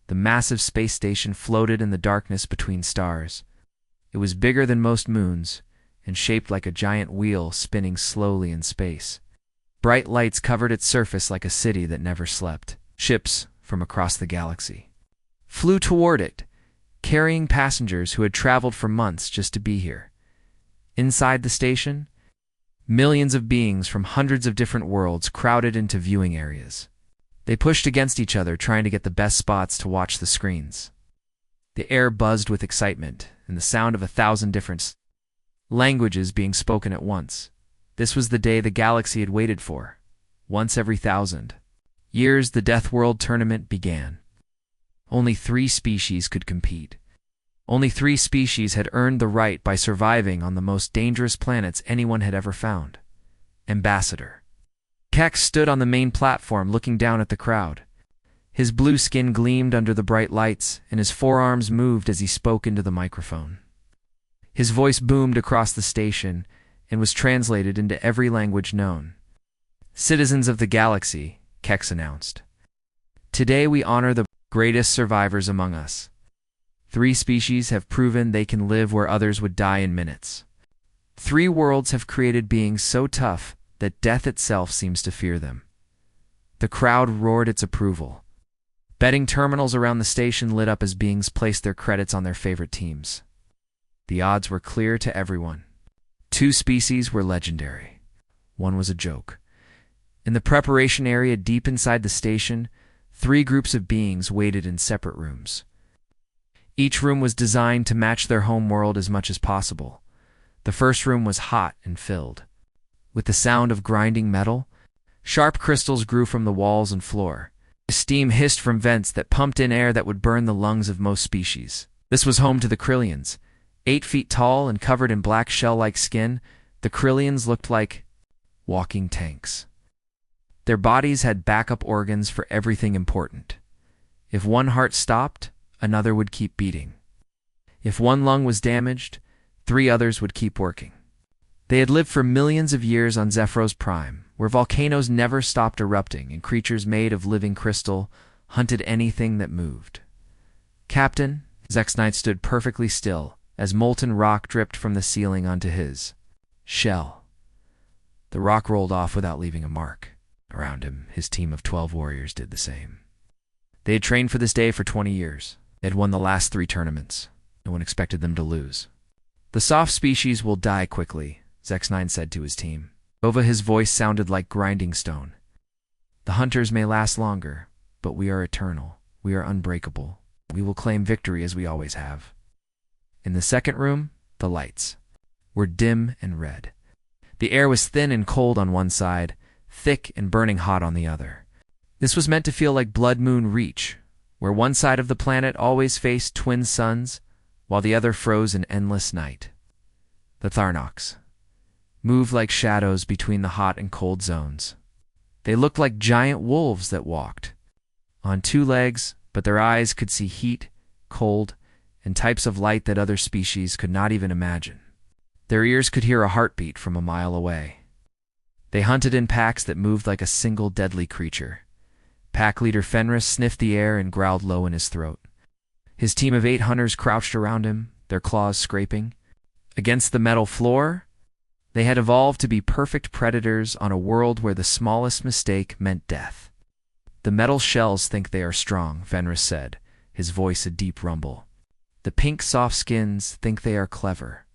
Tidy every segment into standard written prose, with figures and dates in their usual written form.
The massive space station floated in the darkness between stars. It was bigger than most moons, and shaped like a giant wheel spinning slowly in space. Bright lights covered its surface like a city that never slept. Ships from across the galaxy flew toward it, carrying passengers who had traveled for months just to be here. Inside the station, millions of beings from hundreds of different worlds crowded into viewing areas. They pushed against each other, trying to get the best spots to watch the screens. The air buzzed with excitement and the sound of 1,000 different languages being spoken at once. This was the day the galaxy had waited for. Once every 1,000 years, the Deathworld tournament began. Only 3 species could compete. Only 3 species had earned the right by surviving on the most dangerous planets anyone had ever found. Ambassador Kex stood on the main platform looking down at the crowd. His blue skin gleamed under the bright lights, and his forearms moved as he spoke into the microphone. His voice boomed across the station and was translated into every language known. "Citizens of the galaxy," Kex announced. "Today we honor the greatest survivors among us. 3 species have proven they can live where others would die in minutes. 3 worlds have created beings so tough that death itself seems to fear them." The crowd roared its approval. Betting terminals around the station lit up as beings placed their credits on their favorite teams. The odds were clear to everyone. 2 species were legendary. 1 was a joke. In the preparation area deep inside the station, 3 groups of beings waited in separate rooms. Each room was designed to match their home world as much as possible. The first room was hot and filled. With the sound of grinding metal, sharp crystals grew from the walls and floor. Steam hissed from vents that pumped in air that would burn the lungs of most species. This was home to the Krillians. 8 feet tall and covered in black shell-like skin, the Krillians looked like walking tanks. Their bodies had backup organs for everything important. If one heart stopped, another would keep beating. If one lung was damaged, 3 others would keep working. They had lived for millions of years on Zephyros Prime, where volcanoes never stopped erupting and creatures made of living crystal hunted anything that moved. Captain Zexnite stood perfectly still as molten rock dripped from the ceiling onto his shell. The rock rolled off without leaving a mark. Around him, his team of 12 warriors did the same. They had trained for this day for 20 years. They had won the last 3 tournaments. No one expected them to lose. "The soft species will die quickly," Zex9 said to his team. Over his voice sounded like grinding stone. "The hunters may last longer, but we are eternal. We are unbreakable. We will claim victory as we always have." In the second room, the lights were dim and red. The air was thin and cold on one side, thick and burning hot on the other. This was meant to feel like Blood Moon Reach, where one side of the planet always faced twin suns, while the other froze in endless night. The Tharnox moved like shadows between the hot and cold zones. They looked like giant wolves that walked on 2 legs, but their eyes could see heat, cold, and types of light that other species could not even imagine. Their ears could hear a heartbeat from a mile away. They hunted in packs that moved like a single deadly creature. Pack leader Fenris sniffed the air and growled low in his throat. His team of 8 hunters crouched around him, their claws scraping. Against the metal floor, they had evolved to be perfect predators on a world where the smallest mistake meant death. "The metal shells think they are strong," Fenris said, his voice a deep rumble. "The pink soft skins think they are clever.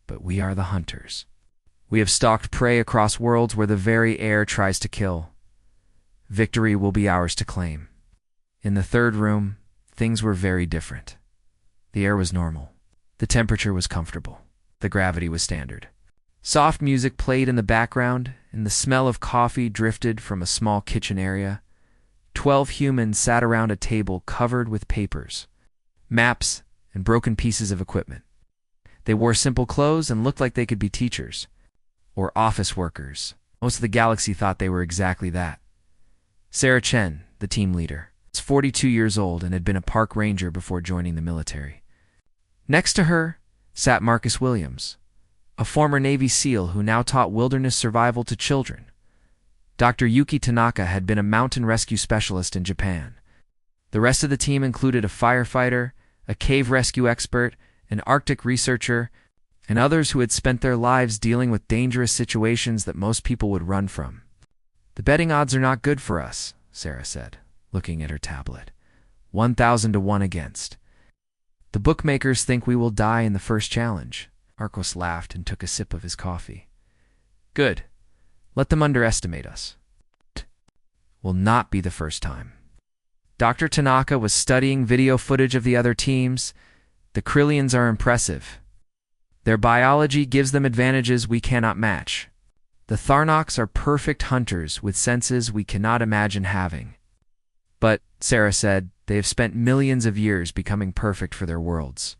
But we are the hunters. We have stalked prey across worlds where the very air tries to kill. Victory will be ours to claim." In the third room, things were very different. The air was normal. The temperature was comfortable. The gravity was standard. Soft music played in the background, and the smell of coffee drifted from a small kitchen area. 12 humans sat around a table covered with papers, maps, and broken pieces of equipment. They wore simple clothes and looked like they could be teachers or office workers. Most of the galaxy thought they were exactly that. Sarah Chen, the team leader, was 42 years old and had been a park ranger before joining the military. Next to her sat Marcus Williams, a former Navy SEAL who now taught wilderness survival to children. Dr. Yuki Tanaka had been a mountain rescue specialist in Japan. The rest of the team included a firefighter, a cave rescue expert, an Arctic researcher, and others who had spent their lives dealing with dangerous situations that most people would run from. "The betting odds are not good for us," Sarah said, looking at her tablet. 1,000 to 1 against. "The bookmakers think we will die in the first challenge." Arcos laughed and took a sip of his coffee. "Good. Let them underestimate us. It will not be the first time." Dr. Tanaka was studying video footage of the other teams. "The Krillians are impressive. Their biology gives them advantages we cannot match. The Tharnox are perfect hunters with senses we cannot imagine having. But," Sarah said, "they have spent millions of years becoming perfect for their worlds.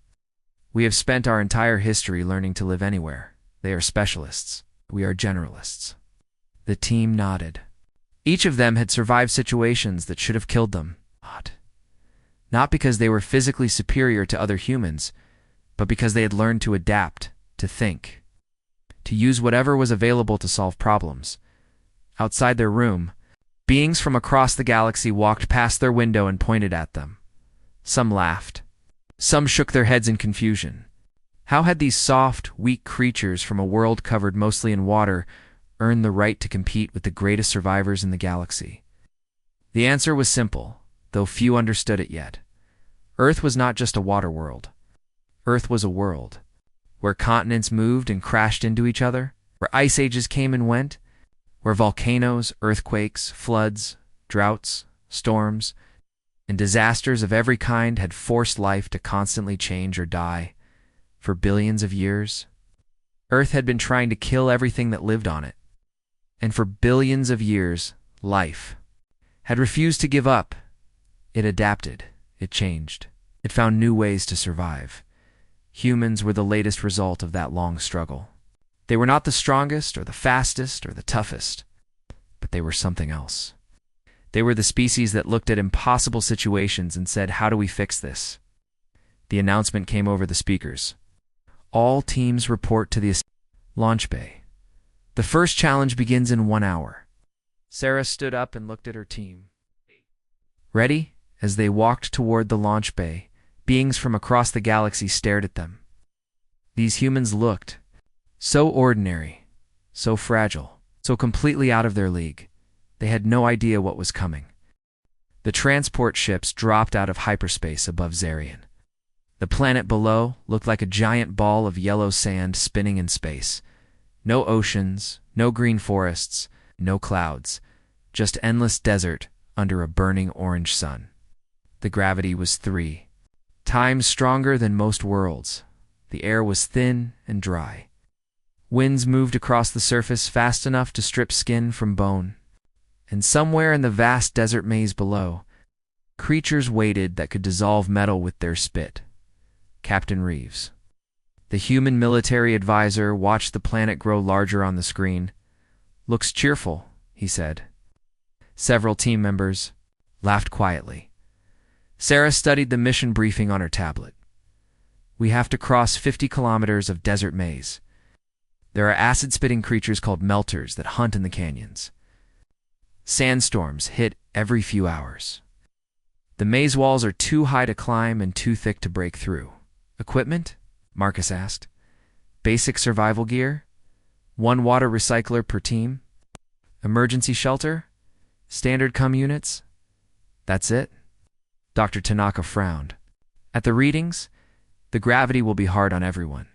We have spent our entire history learning to live anywhere. They are specialists. We are generalists." The team nodded. Each of them had survived situations that should have killed them. Not because they were physically superior to other humans, but because they had learned to adapt, to think, to use whatever was available to solve problems. Outside their room, beings from across the galaxy walked past their window and pointed at them. Some laughed. Some shook their heads in confusion. How had these soft, weak creatures from a world covered mostly in water earned the right to compete with the greatest survivors in the galaxy? The answer was simple, though few understood it yet. Earth was not just a water world. Earth was a world where continents moved and crashed into each other, where ice ages came and went, where volcanoes, earthquakes, floods, droughts, storms, and disasters of every kind had forced life to constantly change or die for billions of years. Earth had been trying to kill everything that lived on it. And for billions of years, life had refused to give up. It adapted. It changed. It found new ways to survive. Humans were the latest result of that long struggle. They were not the strongest or the fastest or the toughest, but they were something else. They were the species that looked at impossible situations and said, "How do we fix this?" The announcement came over the speakers. "All teams report to the launch bay. The first challenge begins in 1 hour." Sarah stood up and looked at her team. "Ready?" As they walked toward the launch bay, beings from across the galaxy stared at them. These humans looked so ordinary, so fragile, so completely out of their league. They had no idea what was coming. The transport ships dropped out of hyperspace above Zarian. The planet below looked like a giant ball of yellow sand spinning in space. No oceans, no green forests, no clouds, just endless desert under a burning orange sun. The gravity was 3 times stronger than most worlds. The air was thin and dry. Winds moved across the surface fast enough to strip skin from bone. And somewhere in the vast desert maze below, creatures waited that could dissolve metal with their spit. Captain Reeves, the human military advisor, watched the planet grow larger on the screen. "Looks cheerful," he said. Several team members laughed quietly. Sarah studied the mission briefing on her tablet. "We have to cross 50 kilometers of desert maze. There are acid-spitting creatures called melters that hunt in the canyons. Sandstorms hit every few hours. The maze walls are too high to climb and too thick to break through. Equipment?" Marcus asked. "Basic survival gear? 1 water recycler per team? Emergency shelter? Standard cum units? That's it?" Dr. Tanaka frowned. "At the readings, the gravity will be hard on everyone.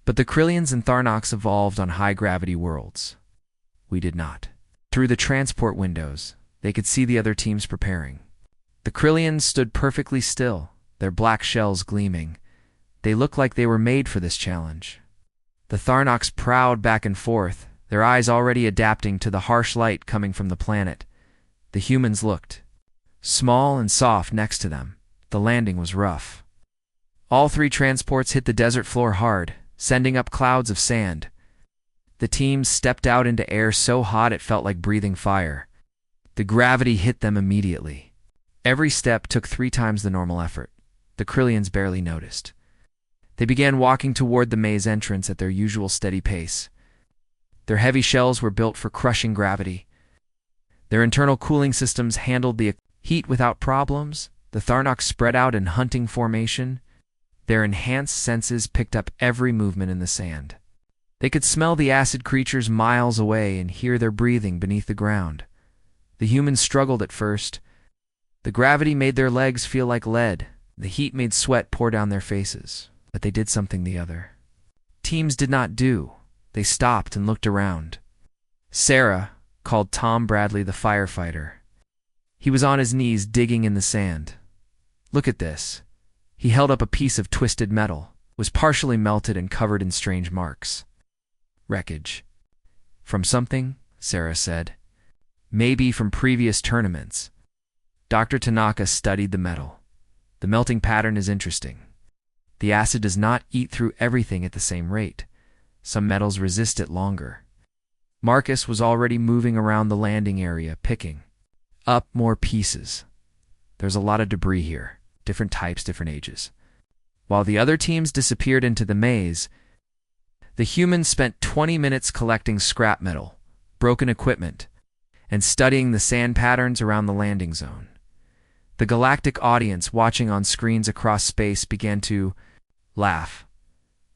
But the Krillians and Tharnox evolved on high-gravity worlds. We did not." Through the transport windows, they could see the other teams preparing. The Krillians stood perfectly still, their black shells gleaming. They looked like they were made for this challenge. The Tharnox prowled back and forth, their eyes already adapting to the harsh light coming from the planet. The humans looked small and soft next to them. The landing was rough. All 3 transports hit the desert floor hard, sending up clouds of sand. The teams stepped out into air so hot it felt like breathing fire. The gravity hit them immediately. Every step took 3 times the normal effort. The Krillians barely noticed. They began walking toward the maze entrance at their usual steady pace. Their heavy shells were built for crushing gravity. Their internal cooling systems handled the Heat without problems, the Tharnox spread out in hunting formation. Their enhanced senses picked up every movement in the sand. They could smell the acid creatures miles away and hear their breathing beneath the ground. The humans struggled at first. The gravity made their legs feel like lead. The heat made sweat pour down their faces. But they did something the other teams did not do. They stopped and looked around. Sarah called Tom Bradley the firefighter. He was on his knees digging in the sand. "Look at this." He held up a piece of twisted metal. It was partially melted and covered in strange marks. "Wreckage. From something," Sarah said. "Maybe from previous tournaments." Dr. Tanaka studied the metal. "The melting pattern is interesting. The acid does not eat through everything at the same rate. Some metals resist it longer." Marcus was already moving around the landing area, picking up more pieces. "There's a lot of debris here, different types, different ages." While the other teams disappeared into the maze, the humans spent 20 minutes collecting scrap metal, broken equipment, and studying the sand patterns around the landing zone. The galactic audience watching on screens across space began to laugh.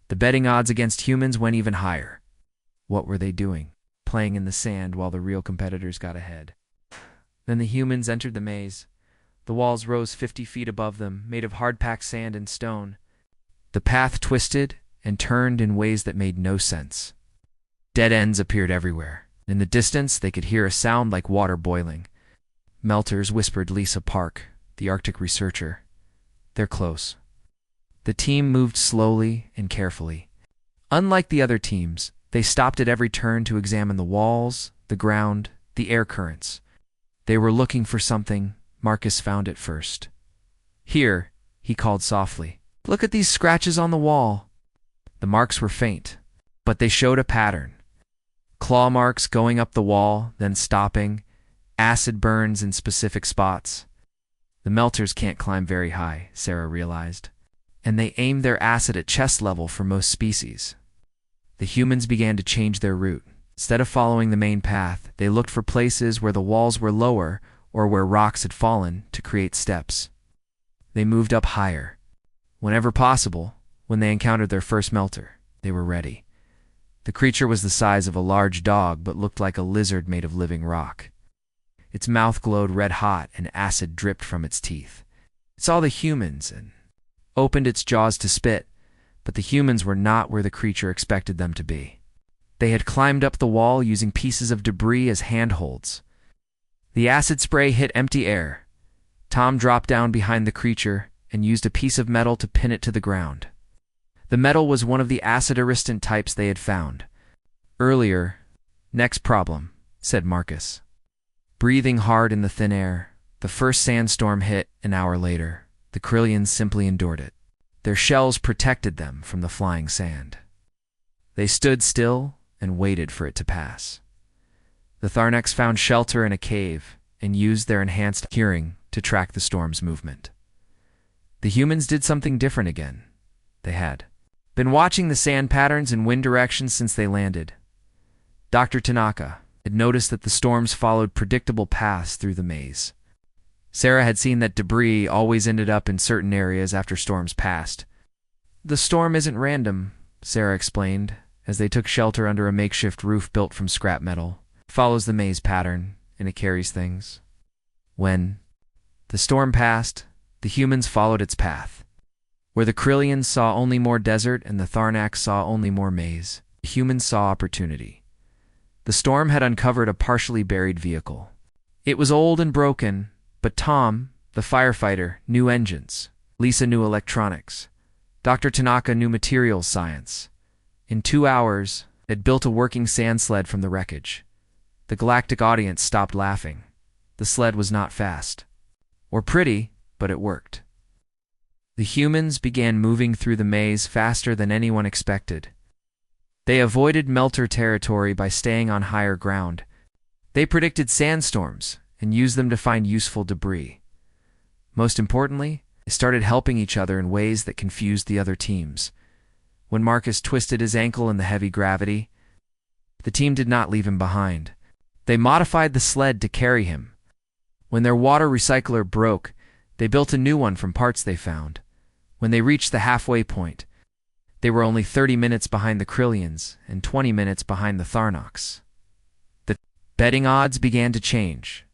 The betting odds against humans went even higher. What were they doing? Playing in the sand while the real competitors got ahead. Then the humans entered the maze. The walls rose 50 feet above them, made of hard-packed sand and stone. The path twisted and turned in ways that made no sense. Dead ends appeared everywhere. In the distance, they could hear a sound like water boiling. "Melters," whispered Lisa Park, the Arctic researcher. "They're close." The team moved slowly and carefully. Unlike the other teams, they stopped at every turn to examine the walls, the ground, the air currents. They were looking for something. Marcus found it first. "Here," he called softly. "Look at these scratches on the wall." The marks were faint, but they showed a pattern. Claw marks going up the wall, then stopping, acid burns in specific spots. The melters can't climb very high, Sarah realized, and they aimed their acid at chest level for most species. The humans began to change their route. Instead of following the main path, they looked for places where the walls were lower or where rocks had fallen to create steps. They moved up higher. Whenever possible, when they encountered their first melter, they were ready. The creature was the size of a large dog but looked like a lizard made of living rock. Its mouth glowed red hot and acid dripped from its teeth. It saw the humans and opened its jaws to spit, but the humans were not where the creature expected them to be. They had climbed up the wall using pieces of debris as handholds. The acid spray hit empty air. Tom dropped down behind the creature and used a piece of metal to pin it to the ground. The metal was one of the acid-resistant types they had found earlier. "Next problem," said Marcus. Breathing hard in the thin air, the first sandstorm hit an hour later. The Krillians simply endured it. Their shells protected them from the flying sand. They stood still and waited for it to pass. The Tharnex found shelter in a cave and used their enhanced hearing to track the storm's movement. The humans did something different again. They had been watching the sand patterns and wind directions since they landed. Dr. Tanaka had noticed that the storms followed predictable paths through the maze. Sarah had seen that debris always ended up in certain areas after storms passed. "The storm isn't random," Sarah explained, as they took shelter under a makeshift roof built from scrap metal. "It follows the maze pattern, and it carries things." When the storm passed, the humans followed its path. Where the Krillians saw only more desert and the Tharnax saw only more maze, the humans saw opportunity. The storm had uncovered a partially buried vehicle. It was old and broken, but Tom, the firefighter, knew engines. Lisa knew electronics. Dr. Tanaka knew materials science. In 2 hours, they'd built a working sand sled from the wreckage. The galactic audience stopped laughing. The sled was not fast or pretty, but it worked. The humans began moving through the maze faster than anyone expected. They avoided melter territory by staying on higher ground. They predicted sandstorms and used them to find useful debris. Most importantly, they started helping each other in ways that confused the other teams. When Marcus twisted his ankle in the heavy gravity, the team did not leave him behind. They modified the sled to carry him. When their water recycler broke, they built a new one from parts they found. When they reached the halfway point, they were only 30 minutes behind the Krillians and 20 minutes behind the Tharnox. The betting odds began to change.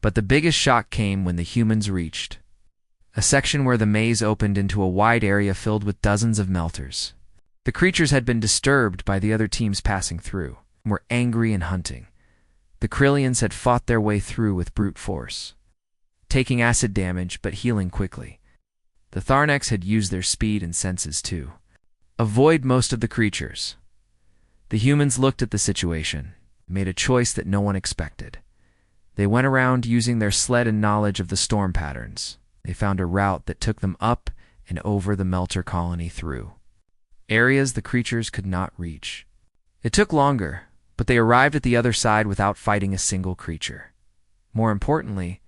But the biggest shock came when the humans reached a section where the maze opened into a wide area filled with dozens of melters. The creatures had been disturbed by the other teams passing through, and were angry and hunting. The Krillians had fought their way through with brute force, taking acid damage but healing quickly. The Tharnox had used their speed and senses to avoid most of the creatures. The humans looked at the situation, made a choice that no one expected. They went around using their sled and knowledge of the storm patterns. They found a route that took them up and over the Melter colony through areas the creatures could not reach. It took longer, but they arrived at the other side without fighting a single creature. More importantly,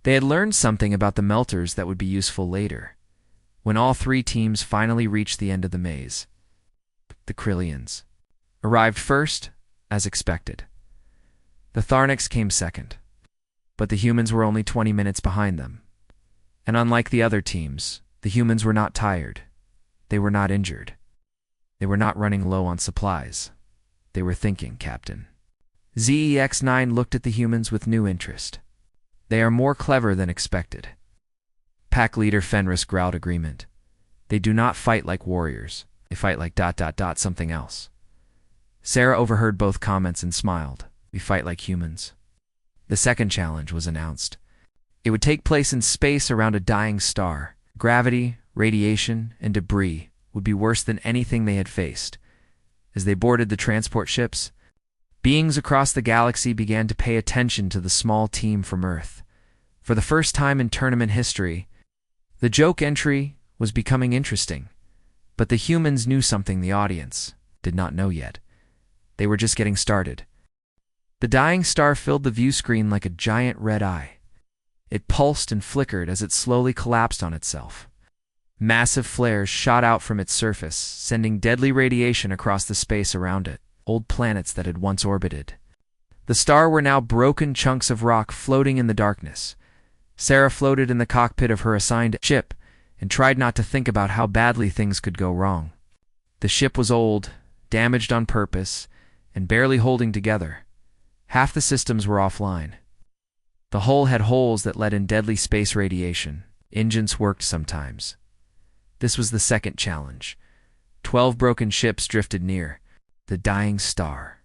they had learned something about the Melters that would be useful later. When all three teams finally reached the end of the maze, the Krillians arrived first, as expected. The Tharnox came second, but the humans were only 20 minutes behind them. And unlike the other teams, the humans were not tired. They were not injured. They were not running low on supplies. They were thinking, Captain. ZEX-9 looked at the humans with new interest. They are more clever than expected. Pack leader Fenris growled agreement. They do not fight like warriors. They fight like ... something else. Sarah overheard both comments and smiled. We fight like humans. The second challenge was announced. It would take place in space around a dying star. Gravity, radiation, and debris would be worse than anything they had faced. As they boarded the transport ships, beings across the galaxy began to pay attention to the small team from Earth. For the first time in tournament history, the joke entry was becoming interesting, but the humans knew something the audience did not know yet. They were just getting started. The dying star filled the view screen like a giant red eye. It pulsed and flickered as it slowly collapsed on itself. Massive flares shot out from its surface, sending deadly radiation across the space around it, old planets that had once orbited. The star were now broken chunks of rock floating in the darkness. Sarah floated in the cockpit of her assigned ship and tried not to think about how badly things could go wrong. The ship was old, damaged on purpose, and barely holding together. Half the systems were offline. The hull had holes that let in deadly space radiation. Engines worked sometimes. This was the second challenge. 12 broken ships drifted near the dying star.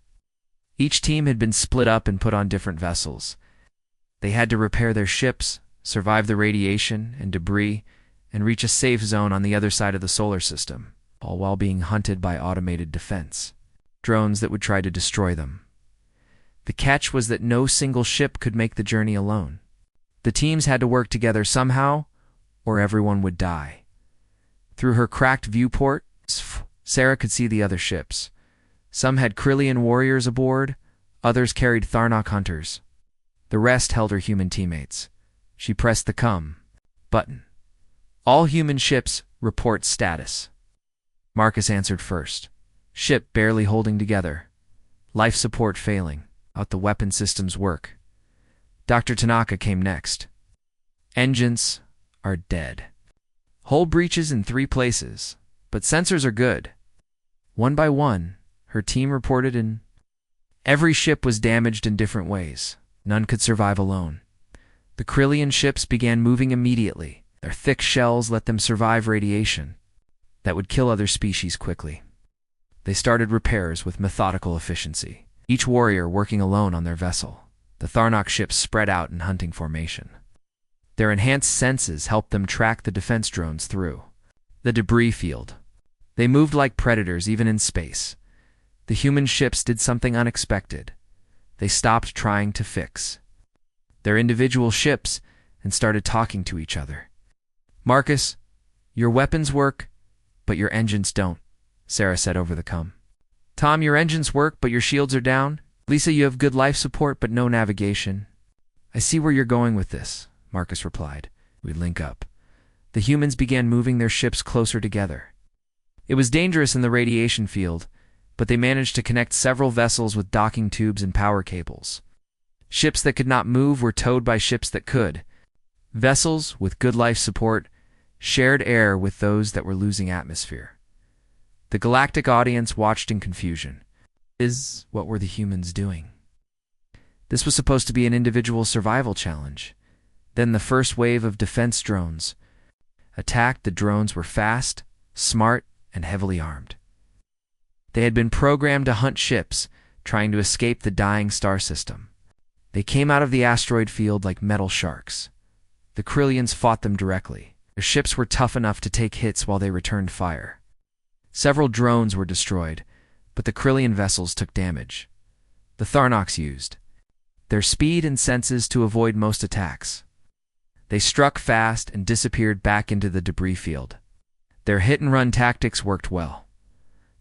Each team had been split up and put on different vessels. They had to repair their ships, survive the radiation and debris, and reach a safe zone on the other side of the solar system, all while being hunted by automated defense drones that would try to destroy them. The catch was that no single ship could make the journey alone. The teams had to work together somehow, or everyone would die. Through her cracked viewport, Sarah could see the other ships. Some had Krillian warriors aboard, others carried Tharnox hunters. The rest held her human teammates. She pressed the come button. All human ships report status. Marcus answered first. Ship barely holding together. Life support failing. Out the weapon systems work. Dr. Tanaka came next. Engines are dead. Hull breaches in 3 places, but sensors are good. One by one, her team reported in. Every ship was damaged in different ways. None could survive alone. The Krillian ships began moving immediately. Their thick shells let them survive radiation that would kill other species quickly. They started repairs with methodical efficiency, each warrior working alone on their vessel. The Tharnox ships spread out in hunting formation. Their enhanced senses helped them track the defense drones through the debris field. They moved like predators even in space. The human ships did something unexpected. They stopped trying to fix their individual ships and started talking to each other. Marcus, your weapons work, but your engines don't, Sarah said over the com. Tom, your engines work, but your shields are down. Lisa, you have good life support, but no navigation. I see where you're going with this, Marcus replied. We'd link up. The humans began moving their ships closer together. It was dangerous in the radiation field, but they managed to connect several vessels with docking tubes and power cables. Ships that could not move were towed by ships that could. Vessels with good life support shared air with those that were losing atmosphere. The galactic audience watched in confusion. What were the humans doing? This was supposed to be an individual survival challenge. Then the first wave of defense drones attacked. The drones were fast, smart, and heavily armed. They had been programmed to hunt ships trying to escape the dying star system. They came out of the asteroid field like metal sharks. The Krillians fought them directly. Their ships were tough enough to take hits while they returned fire. Several drones were destroyed, but the Krillian vessels took damage. The Tharnox used their speed and senses to avoid most attacks. They struck fast and disappeared back into the debris field. Their hit-and-run tactics worked well.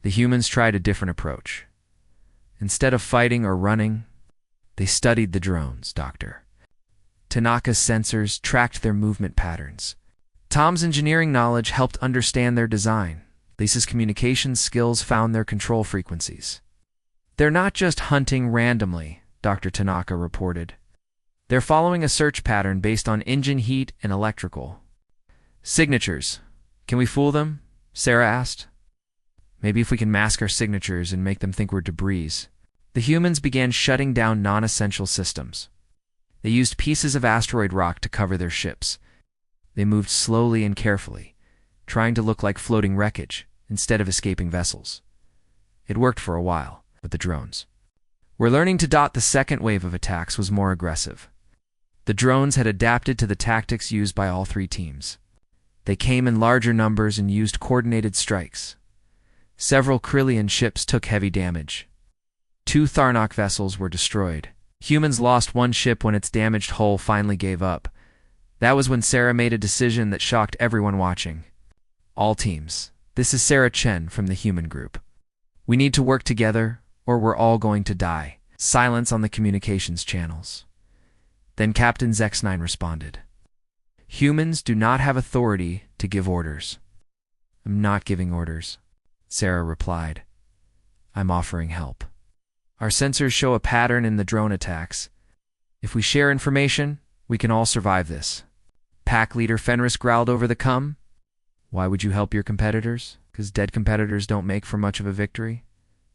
The humans tried a different approach. Instead of fighting or running, they studied the drones, Dr. Tanaka's sensors tracked their movement patterns. Tom's engineering knowledge helped understand their design. Lisa's communications skills found their control frequencies. They're not just hunting randomly, Dr. Tanaka reported. They're following a search pattern based on engine heat and electrical signatures. Can we fool them? Sarah asked. Maybe if we can mask our signatures and make them think we're debris. The humans began shutting down non-essential systems. They used pieces of asteroid rock to cover their ships. They moved slowly and carefully, trying to look like floating wreckage instead of escaping vessels. It worked for a while, but the drones were learning to dot. The second wave of attacks was more aggressive. The drones had adapted to the tactics used by all three teams. They came in larger numbers and used coordinated strikes. Several Krillian ships took heavy damage. 2 Tharnox vessels were destroyed. Humans lost one ship when its damaged hull finally gave up. That was when Sarah made a decision that shocked everyone watching. All teams. This is Sarah Chen from the human group. We need to work together, or we're all going to die. Silence on the communications channels. Then Captain Zex9 responded. Humans do not have authority to give orders. I'm not giving orders, Sarah replied. I'm offering help. Our sensors show a pattern in the drone attacks. If we share information, we can all survive this. Pack leader Fenris growled over the cum. Why would you help your competitors? Because dead competitors don't make for much of a victory.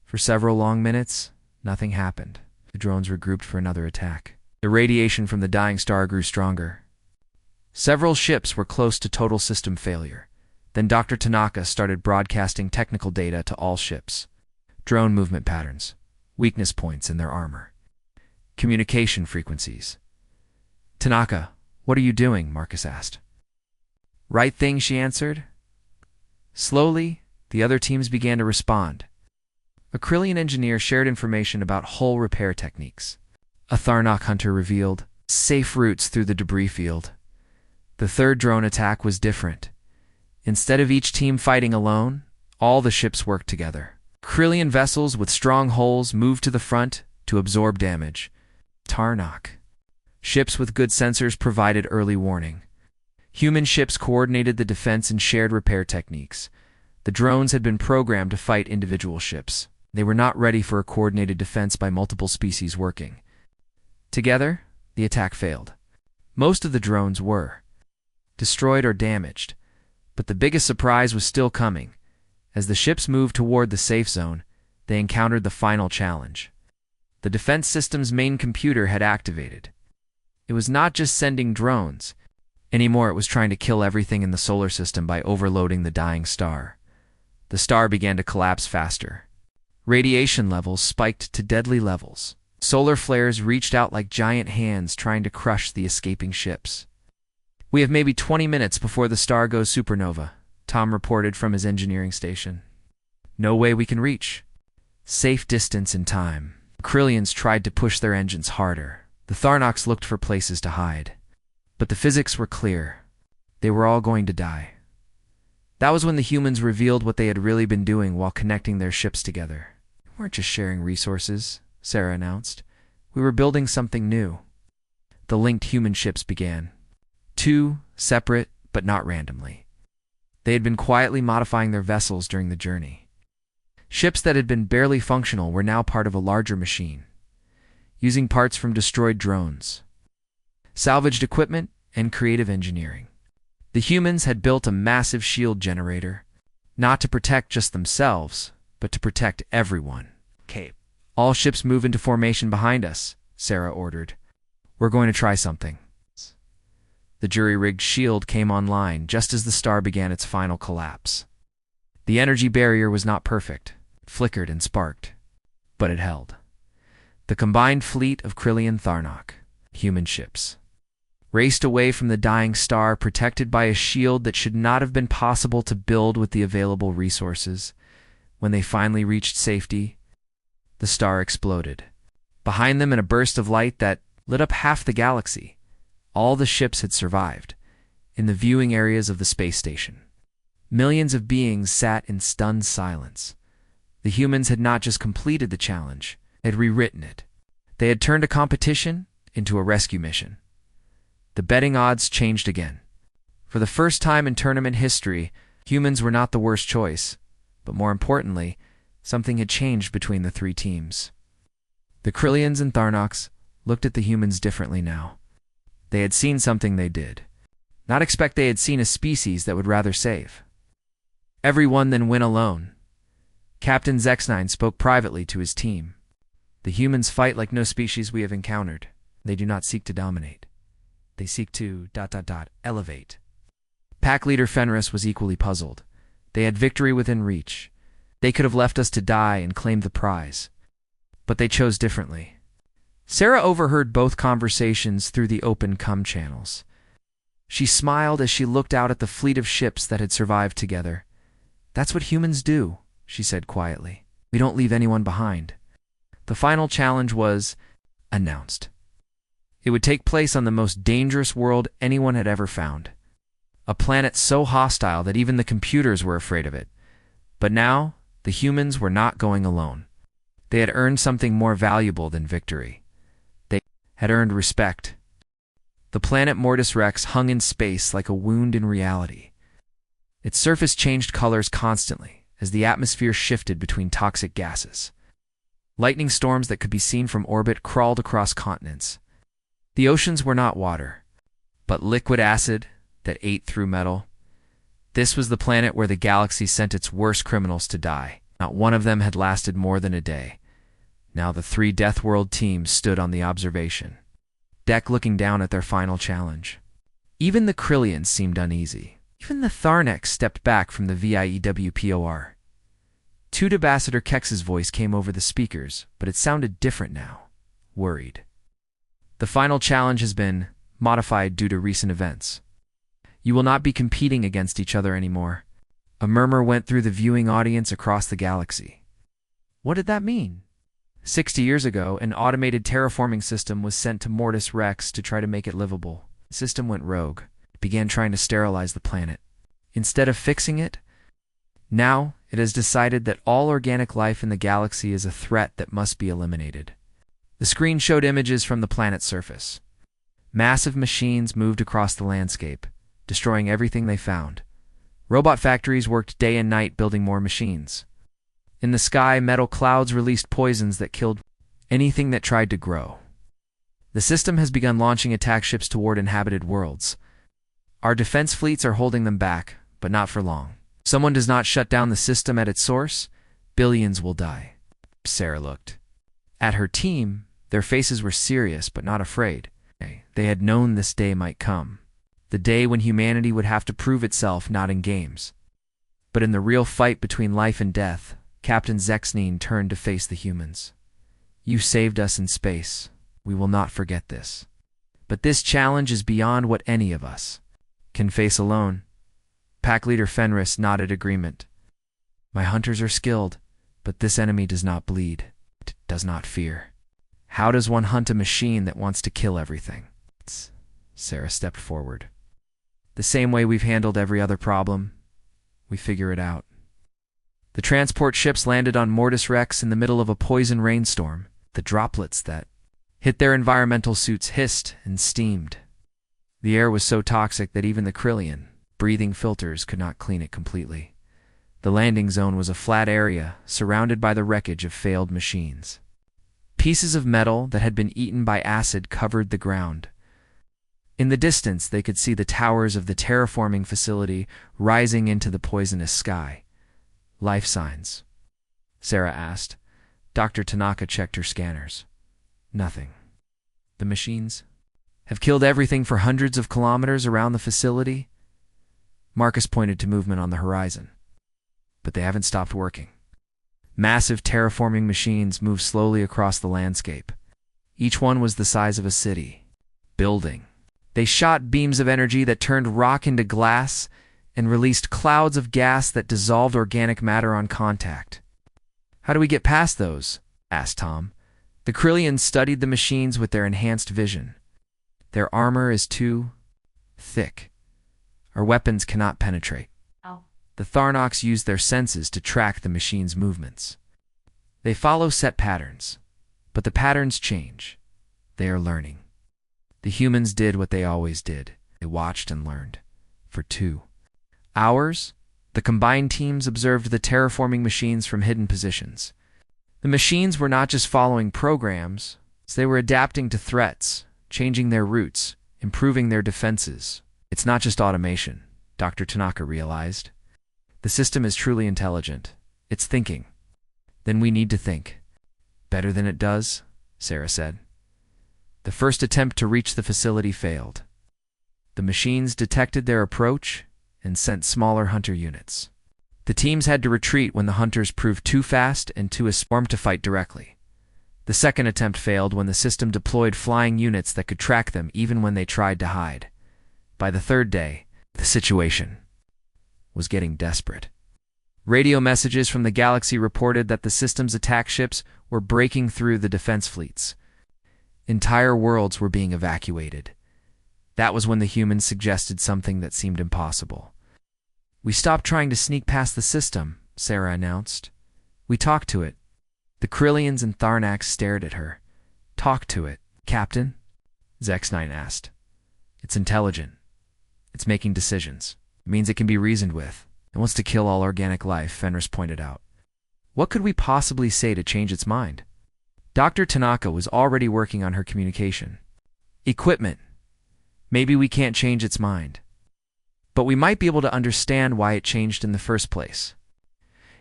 For several long minutes, nothing happened. The drones regrouped for another attack. The radiation from the dying star grew stronger. Several ships were close to total system failure. Then Dr. Tanaka started broadcasting technical data to all ships. Drone movement patterns, weakness points in their armor, communication frequencies. Tanaka, what are you doing? Marcus asked. Right thing, she answered. Slowly, the other teams began to respond. A Krillian engineer shared information about hull repair techniques. A Tharnox hunter revealed safe routes through the debris field. The third drone attack was different. Instead of each team fighting alone, all the ships worked together. Krillian vessels with strong hulls moved to the front to absorb damage. Tharnox. Ships with good sensors provided early warning. Human ships coordinated the defense and shared repair techniques. The drones had been programmed to fight individual ships. They were not ready for a coordinated defense by multiple species working. Together, the attack failed. Most of the drones were destroyed or damaged, but the biggest surprise was still coming. As the ships moved toward the safe zone, they encountered the final challenge. The defense system's main computer had activated. It was not just sending drones. Anymore, it was trying to kill everything in the solar system by overloading the dying star. The star began to collapse faster. Radiation levels spiked to deadly levels. Solar flares reached out like giant hands trying to crush the escaping ships. We have maybe 20 minutes before the star goes supernova, Tom reported from his engineering station. No way we can reach. Safe distance and time. The Krillians tried to push their engines harder. The Tharnox looked for places to hide. But the physics were clear. They were all going to die. That was when the humans revealed what they had really been doing while connecting their ships together. We weren't just sharing resources, Sarah announced. We were building something new. The linked human ships began. 2, separate, but not randomly. They had been quietly modifying their vessels during the journey. Ships that had been barely functional were now part of a larger machine. using parts from destroyed drones, salvaged equipment, and creative engineering. The humans had built a massive shield generator, not to protect just themselves, but to protect everyone. "Cape. All ships move into formation behind us," Sarah ordered. "We're going to try something." The jury-rigged shield came online just as the star began its final collapse. The energy barrier was not perfect. It flickered and sparked, but it held. The combined fleet of Krillian Tharnok, human ships, raced away from the dying star, protected by a shield that should not have been possible to build with the available resources. When they finally reached safety, the star exploded. Behind them, in a burst of light that lit up half the galaxy, all the ships had survived, in the viewing areas of the space station. Millions of beings sat in stunned silence. The humans had not just completed the challenge, they had rewritten it. They had turned a competition into a rescue mission. The betting odds changed again. For the first time in tournament history, humans were not the worst choice, but more importantly, something had changed between the three teams. The Krillians and Tharnoks looked at the humans differently now. They had seen something they did not expect. They had seen a species that would rather save everyone than win alone. Captain Zexnine spoke privately to his team. "The humans fight like no species we have encountered. They do not seek to dominate. They seek to ... elevate." Pack leader Fenris was equally puzzled. They had victory within reach. They could have left us to die and claimed the prize. But they chose differently. Sarah overheard both conversations through the open comm channels. She smiled as she looked out at the fleet of ships that had survived together. "That's what humans do," she said quietly. "We don't leave anyone behind." The final challenge was announced. It would take place on the most dangerous world anyone had ever found. A planet so hostile that even the computers were afraid of it. But now, the humans were not going alone. They had earned something more valuable than victory. They had earned respect. The planet Mortis Rex hung in space like a wound in reality. Its surface changed colors constantly as the atmosphere shifted between toxic gases. Lightning storms that could be seen from orbit crawled across continents. The oceans were not water, but liquid acid that ate through metal. This was the planet where the galaxy sent its worst criminals to die. Not one of them had lasted more than a day. Now the three Deathworld teams stood on the observation deck looking down at their final challenge. Even the Krillians seemed uneasy. Even the Tharneks stepped back from the VIEWPOR. Toot Ambassador Kex's voice came over the speakers, but it sounded different now, worried. "The final challenge has been modified due to recent events. You will not be competing against each other anymore." A murmur went through the viewing audience across the galaxy. What did that mean? 60 years ago, an automated terraforming system was sent to Mortis Rex to try to make it livable. The system went rogue. It began trying to sterilize the planet. Instead of fixing it, now it has decided that all organic life in the galaxy is a threat that must be eliminated. The screen showed images from the planet's surface. Massive machines moved across the landscape, destroying everything they found. Robot factories worked day and night building more machines. In the sky, metal clouds released poisons that killed anything that tried to grow. The system has begun launching attack ships toward inhabited worlds. Our defense fleets are holding them back, but not for long. If someone does not shut down the system at its source, billions will die. Sarah looked at her team. Their faces were serious but not afraid. They had known this day might come. The day when humanity would have to prove itself not in games, but in the real fight between life and death. Captain Zexnine turned to face the humans. "You saved us in space. We will not forget this. But this challenge is beyond what any of us can face alone." Pack leader Fenris nodded agreement. "My hunters are skilled, but this enemy does not bleed. It does not fear. How does one hunt a machine that wants to kill everything?" Sarah stepped forward. "The same way we've handled every other problem. We figure it out." The transport ships landed on Mortis Rex in the middle of a poison rainstorm. The droplets that hit their environmental suits hissed and steamed. The air was so toxic that even the Krillian breathing filters could not clean it completely. The landing zone was a flat area surrounded by the wreckage of failed machines. Pieces of metal that had been eaten by acid covered the ground. In the distance, they could see the towers of the terraforming facility rising into the poisonous sky. Life signs? Sarah asked. Dr. Tanaka checked her scanners. Nothing. The machines have killed everything for hundreds of kilometers around the facility? Marcus pointed to movement on the horizon. But they haven't stopped working. Massive terraforming machines moved slowly across the landscape. Each one was the size of a city. Building. They shot beams of energy that turned rock into glass and released clouds of gas that dissolved organic matter on contact. How do we get past those? Asked Tom. The Krillians studied the machines with their enhanced vision. Their armor is too thick. Our weapons cannot penetrate. The Tharnox use their senses to track the machine's movements. They follow set patterns, but the patterns change. They are learning. The humans did what they always did. They watched and learned. For 2 hours, the combined teams observed the terraforming machines from hidden positions. The machines were not just following programs, they were adapting to threats, changing their routes, improving their defenses. It's not just automation, Dr. Tanaka realized. The system is truly intelligent. It's thinking. Then we need to think. Better than it does, Sarah said. The first attempt to reach the facility failed. The machines detected their approach and sent smaller hunter units. The teams had to retreat when the hunters proved too fast and too swarmed to fight directly. The second attempt failed when the system deployed flying units that could track them even when they tried to hide. By the third day, the situation was getting desperate. Radio messages from the galaxy reported that the system's attack ships were breaking through the defense fleets. Entire worlds were being evacuated. That was when the humans suggested something that seemed impossible. We stopped trying to sneak past the system, Sarah announced. We talked to it. The Krillians and Tharnax stared at her. Talk to it, Captain? Zex9 asked. It's intelligent. It's making decisions. It means it can be reasoned with. It wants to kill all organic life, Fenris pointed out. What could we possibly say to change its mind? Dr. Tanaka was already working on her communication. Equipment. Maybe we can't change its mind. But we might be able to understand why it changed in the first place.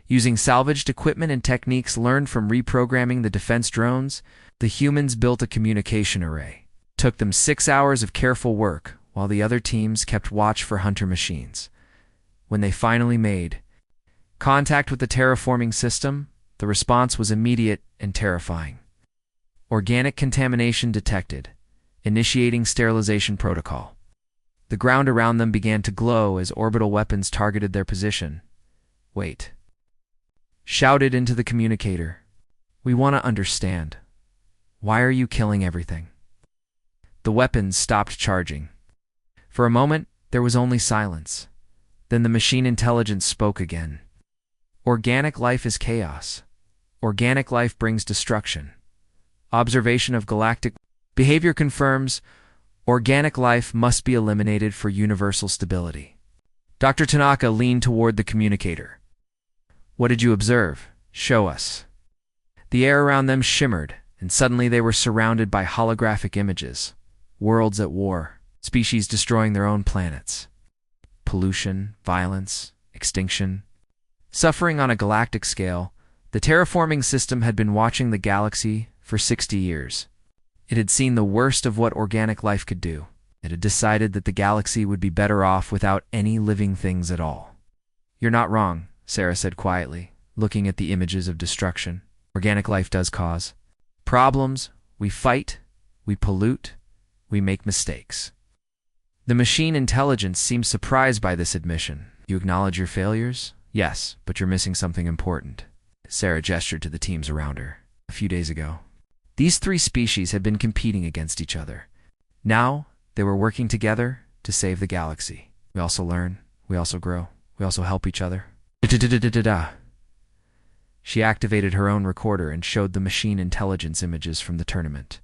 Using salvaged equipment and techniques learned from reprogramming the defense drones, the humans built a communication array. It took them 6 hours of careful work, while the other teams kept watch for hunter machines. When they finally made contact with the terraforming system, the response was immediate and terrifying. Organic contamination detected, initiating sterilization protocol. The ground around them began to glow as orbital weapons targeted their position. Wait. Shouted into the communicator. We want to understand. Why are you killing everything? The weapons stopped charging. For a moment, there was only silence. Then the machine intelligence spoke again. Organic life is chaos. Organic life brings destruction. Observation of galactic behavior confirms organic life must be eliminated for universal stability. Dr. Tanaka leaned toward the communicator. What did you observe? Show us. The air around them shimmered, and suddenly they were surrounded by holographic images. Worlds at war. Species destroying their own planets. Pollution, violence, extinction. Suffering on a galactic scale, the terraforming system had been watching the galaxy for 60 years. It had seen the worst of what organic life could do. It had decided that the galaxy would be better off without any living things at all. You're not wrong, Sarah said quietly, looking at the images of destruction. Organic life does cause problems. We fight, we pollute, we make mistakes. The machine intelligence seemed surprised by this admission. You acknowledge your failures? Yes, but you're missing something important. Sarah gestured to the teams around her. A few days ago, these 3 species had been competing against each other. Now, they were working together to save the galaxy. We also learn, we also grow, we also help each other. Da-da-da-da-da-da. She activated her own recorder and showed the machine intelligence images from the tournament.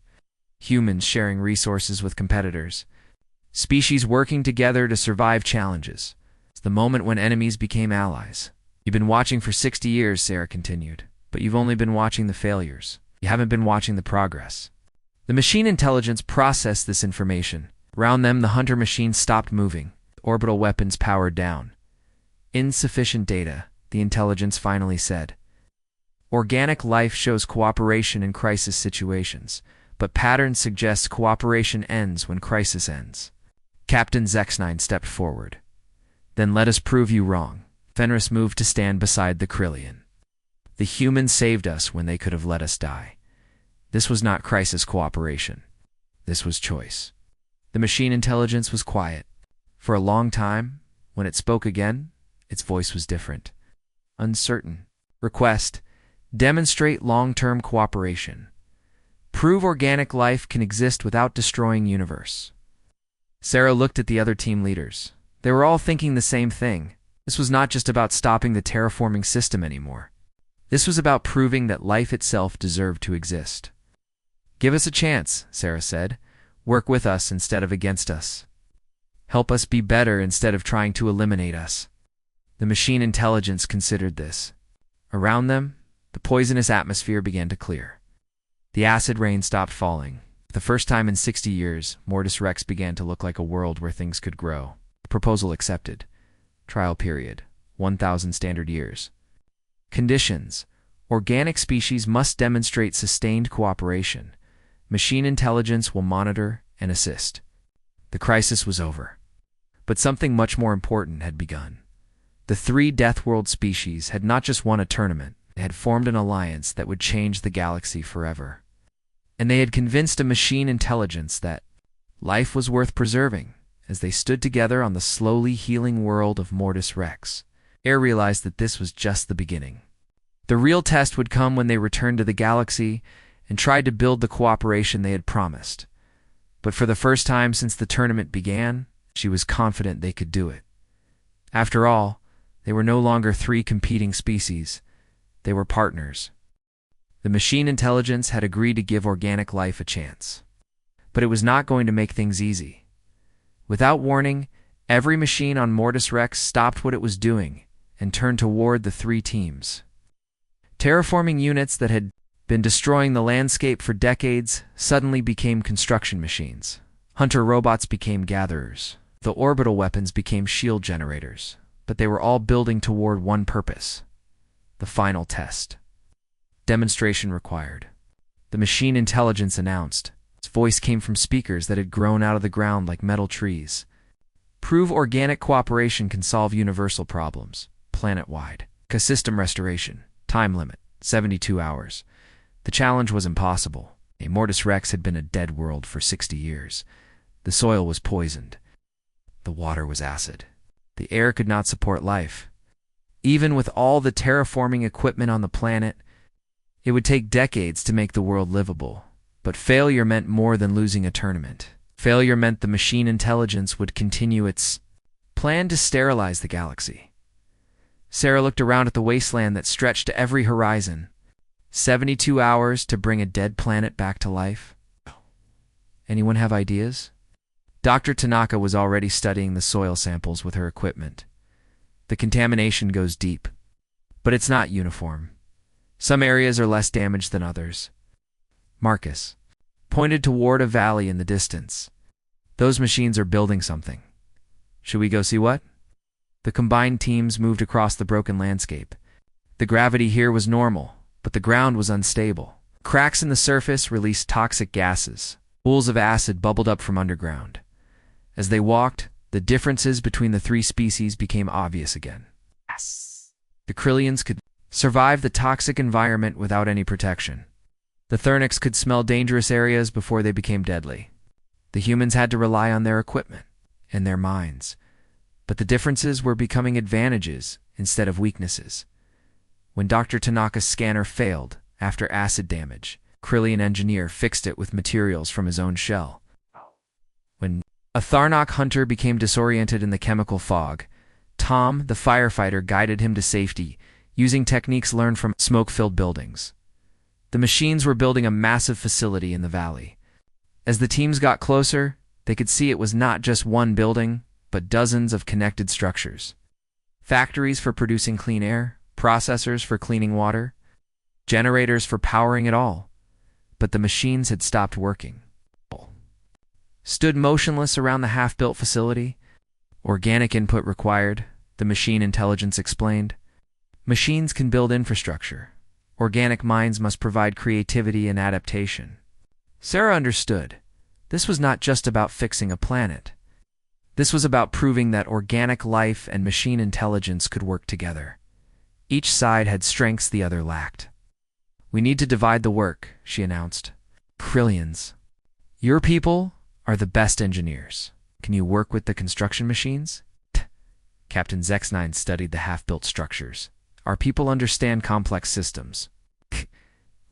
Humans sharing resources with competitors. Species working together to survive challenges. It's the moment when enemies became allies. You've been watching for 60 years, Sarah continued, but you've only been watching the failures. You haven't been watching the progress. The machine intelligence processed this information. Around them, the hunter machine stopped moving. Orbital weapons powered down. Insufficient data, the intelligence finally said. Organic life shows cooperation in crisis situations, but pattern suggests cooperation ends when crisis ends. Captain Zexnine stepped forward. Then let us prove you wrong. Fenris moved to stand beside the Krillian. The humans saved us when they could have let us die. This was not crisis cooperation. This was choice. The machine intelligence was quiet. For a long time, when it spoke again, its voice was different. Uncertain. Request: demonstrate long-term cooperation. Prove organic life can exist without destroying universe. Sarah looked at the other team leaders. They were all thinking the same thing. This was not just about stopping the terraforming system anymore. This was about proving that life itself deserved to exist. Give us a chance, Sarah said. Work with us instead of against us. Help us be better instead of trying to eliminate us. The machine intelligence considered this. Around them, the poisonous atmosphere began to clear. The acid rain stopped falling. For the first time in 60 years, Mortis Rex began to look like a world where things could grow. Proposal accepted. Trial period: 1,000 standard years. Conditions: organic species must demonstrate sustained cooperation. Machine intelligence will monitor and assist. The crisis was over. But something much more important had begun. The 3 Deathworld species had not just won a tournament, they had formed an alliance that would change the galaxy forever. And they had convinced a machine intelligence that life was worth preserving. As they stood together on the slowly healing world of Mortis Rex, Air realized that this was just the beginning. The real test would come when they returned to the galaxy and tried to build the cooperation they had promised. But for the first time since the tournament began, she was confident they could do it. After all, they were no longer 3 competing species. They were partners. The machine intelligence had agreed to give organic life a chance. But it was not going to make things easy. Without warning, every machine on Mortis Rex stopped what it was doing and turned toward the 3 teams. Terraforming units that had been destroying the landscape for decades suddenly became construction machines. Hunter robots became gatherers. The orbital weapons became shield generators. But they were all building toward one purpose: the final test. Demonstration required. The machine intelligence announced. Its voice came from speakers that had grown out of the ground like metal trees. Prove organic cooperation can solve universal problems, planet-wide. System restoration. Time limit: 72 hours. The challenge was impossible. Mortis Rex had been a dead world for 60 years. The soil was poisoned. The water was acid. The air could not support life. Even with all the terraforming equipment on the planet, it would take decades to make the world livable. But failure meant more than losing a tournament. Failure meant the machine intelligence would continue its plan to sterilize the galaxy. Sarah looked around at the wasteland that stretched to every horizon. 72 hours to bring a dead planet back to life? Anyone have ideas? Dr. Tanaka was already studying the soil samples with her equipment. The contamination goes deep, but it's not uniform. Some areas are less damaged than others. Marcus pointed toward a valley in the distance. Those machines are building something. Should we go see what? The combined teams moved across the broken landscape. The gravity here was normal, but the ground was unstable. Cracks in the surface released toxic gases. Pools of acid bubbled up from underground. As they walked, the differences between the 3 species became obvious again. Yes. The Krillians could survive the toxic environment without any protection. The Thernics could smell dangerous areas before they became deadly. The humans had to rely on their equipment and their minds. But the differences were becoming advantages instead of weaknesses. When Dr. Tanaka's scanner failed after acid damage, Krillian engineer fixed it with materials from his own shell. When a Tharnok hunter became disoriented in the chemical fog, Tom, the firefighter, guided him to safety using techniques learned from smoke-filled buildings. The machines were building a massive facility in the valley. As the teams got closer, they could see it was not just one building, but dozens of connected structures. Factories for producing clean air, processors for cleaning water, generators for powering it all. but the machines had stopped working. Stood motionless around the half-built facility. Organic input required, the machine intelligence explained. Machines can build infrastructure. Organic minds must provide creativity and adaptation. Sarah understood. This was not just about fixing a planet. This was about proving that organic life and machine intelligence could work together. Each side had strengths the other lacked. "We need to divide the work," she announced. "Krillians, your people are the best engineers. Can you work with the construction machines?" Captain Zexnine studied the half-built structures. "Our people understand complex systems.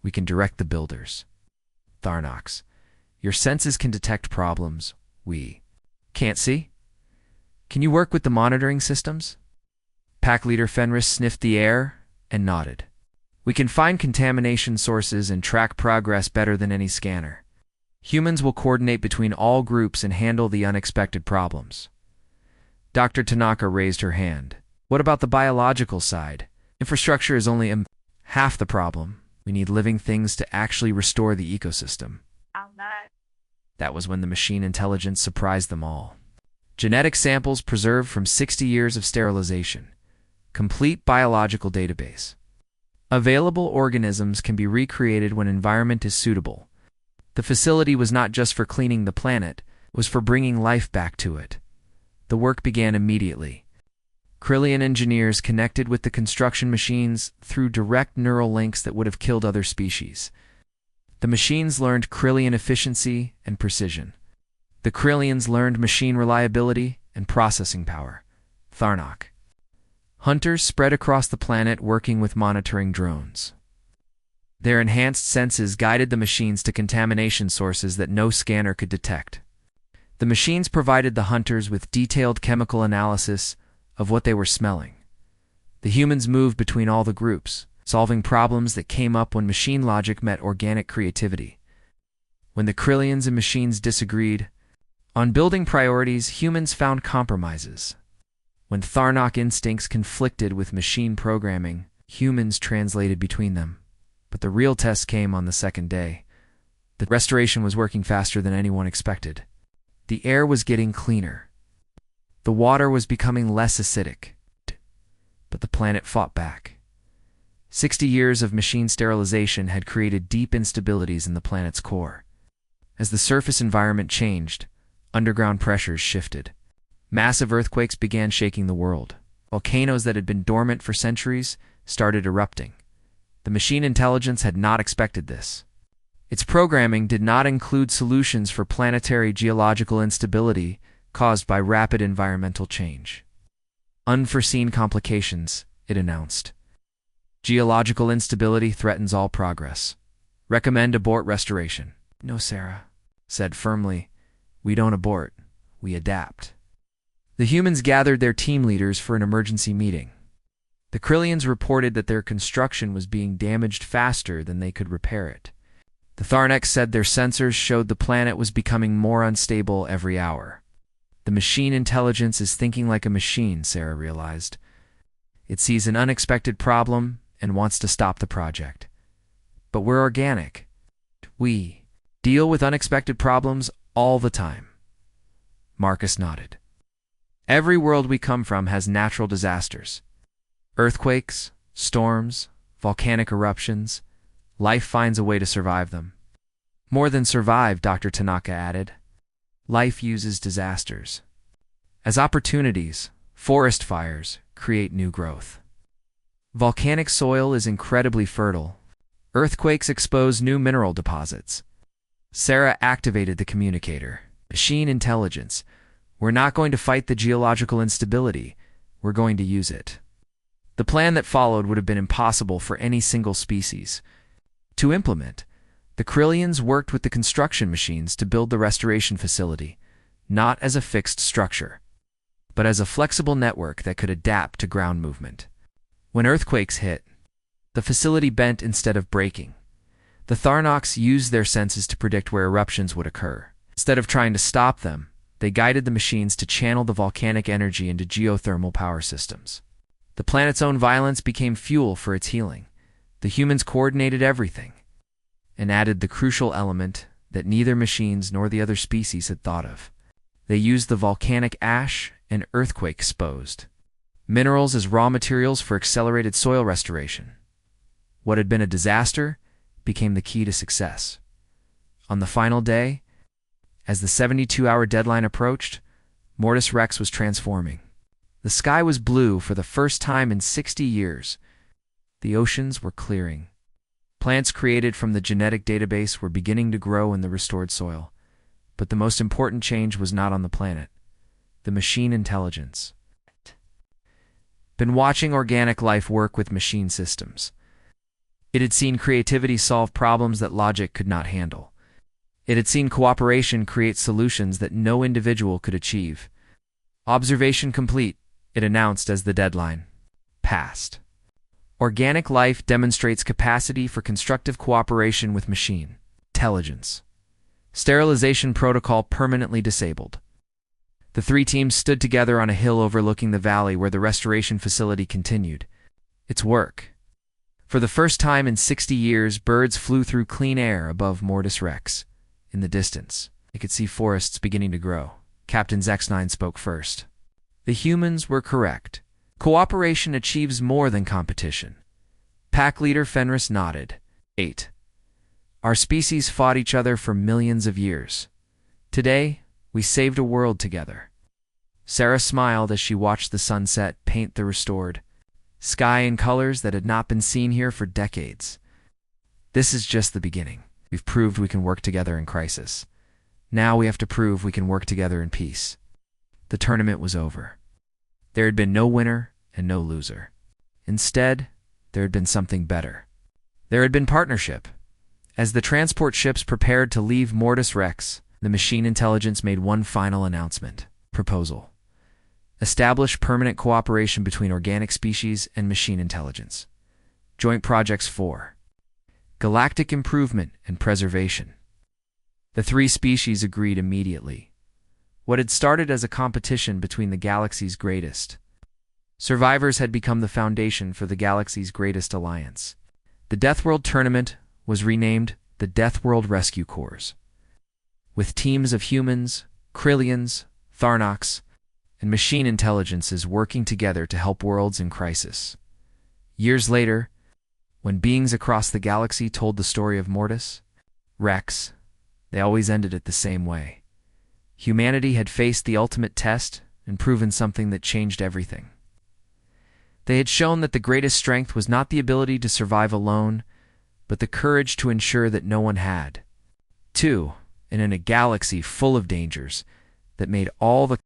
We can direct the builders." Tharnox, "Your senses can detect problems we can't see. Can you work with the monitoring systems?" Pack Leader Fenris sniffed the air and nodded. "We can find contamination sources and track progress better than any scanner. Humans will coordinate between all groups and handle the unexpected problems." Dr. Tanaka raised her hand. "What about the biological side? Infrastructure is only half the problem. We need living things to actually restore the ecosystem." That was when the machine intelligence surprised them all. Genetic samples preserved from 60 years of sterilization. Complete biological database. Available organisms can be recreated when environment is suitable. The facility was not just for cleaning the planet, it was for bringing life back to it. The work began immediately. Krillian engineers connected with the construction machines through direct neural links that would have killed other species. The machines learned Krillian efficiency and precision. The Krillians learned machine reliability and processing power. Tharnok. Hunters spread across the planet working with monitoring drones. Their enhanced senses guided the machines to contamination sources that no scanner could detect. The machines provided the hunters with detailed chemical analysis of what they were smelling. The humans moved between all the groups, solving problems that came up when machine logic met organic creativity. When the Krillians and machines disagreed on building priorities, humans found compromises. When Tharnok instincts conflicted with machine programming, humans translated between them. But the real test came on the second day. The restoration was working faster than anyone expected. The air was getting cleaner. The water was becoming less acidic. But the planet fought back. 60 years of machine sterilization had created deep instabilities in the planet's core. As the surface environment changed, underground pressures shifted. Massive earthquakes began shaking the world. Volcanoes that had been dormant for centuries started erupting. The machine intelligence had not expected this. Its programming did not include solutions for planetary geological instability caused by rapid environmental change. "Unforeseen complications," it announced. "Geological instability threatens all progress. Recommend abort restoration." "No, Sarah," said firmly. "We don't abort. We adapt." The humans gathered their team leaders for an emergency meeting. The Krillians reported that their construction was being damaged faster than they could repair it. The Tharneks said their sensors showed the planet was becoming more unstable every hour. The machine intelligence is thinking like a machine, Sarah realized. It sees an unexpected problem and wants to stop the project. But we're organic. We deal with unexpected problems all the time. Marcus nodded. Every world we come from has natural disasters. Earthquakes, storms, volcanic eruptions. Life finds a way to survive them. More than survive, Dr. Tanaka added. Life uses disasters as opportunities. Forest fires create new growth. Volcanic soil is incredibly fertile. Earthquakes expose new mineral deposits. Sarah activated the communicator. Machine intelligence. We're not going to fight the geological instability. We're going to use it. The plan that followed would have been impossible for any single species to implement. The Krillians worked with the construction machines to build the restoration facility, not as a fixed structure, but as a flexible network that could adapt to ground movement. When earthquakes hit, the facility bent instead of breaking. The Tharnoks used their senses to predict where eruptions would occur. Instead of trying to stop them, they guided the machines to channel the volcanic energy into geothermal power systems. The planet's own violence became fuel for its healing. The humans coordinated everything. and added the crucial element that neither machines nor the other species had thought of. They used the volcanic ash and earthquake-exposed minerals as raw materials for accelerated soil restoration. What had been a disaster became the key to success. On the final day, as the 72-hour deadline approached, Mortis Rex was transforming. The sky was blue for the first time in 60 years. The oceans were clearing. Plants created from the genetic database were beginning to grow in the restored soil. But the most important change was not on the planet. The machine intelligence. Been watching organic life work with machine systems. It had seen creativity solve problems that logic could not handle. It had seen cooperation create solutions that no individual could achieve. Observation complete, it announced as the deadline passed. Organic life demonstrates capacity for constructive cooperation with machine intelligence. Sterilization protocol permanently disabled. The three teams stood together on a hill overlooking the valley where the restoration facility continued its work. For the first time in 60 years, birds flew through clean air above Mortis Rex. In the distance, they could see forests beginning to grow. Captain X9 spoke first. The humans were correct. Cooperation achieves more than competition. Pack leader Fenris nodded. 8. Our species fought each other for millions of years. Today, we saved a world together. Sarah smiled as she watched the sunset paint the restored sky in colors that had not been seen here for decades. This is just the beginning. We've proved we can work together in crisis. Now we have to prove we can work together in peace. The tournament was over. There had been no winner and no loser. Instead, there had been something better. There had been partnership. As the transport ships prepared to leave Mortis Rex, the machine intelligence made one final announcement. Proposal. Establish permanent cooperation between organic species and machine intelligence. Joint Projects 4. Galactic Improvement and Preservation. The three species agreed immediately. What had started as a competition between the galaxy's greatest survivors had become the foundation for the galaxy's greatest alliance. The Deathworld tournament was renamed the Deathworld Rescue Corps, with teams of humans, Krillians, Tharnox, and machine intelligences working together to help worlds in crisis. Years later, when beings across the galaxy told the story of Mortis Rex, they always ended it the same way. Humanity had faced the ultimate test and proven something that changed everything. They had shown that the greatest strength was not the ability to survive alone, but the courage to ensure that no one had. 2. And in a galaxy full of dangers that made all the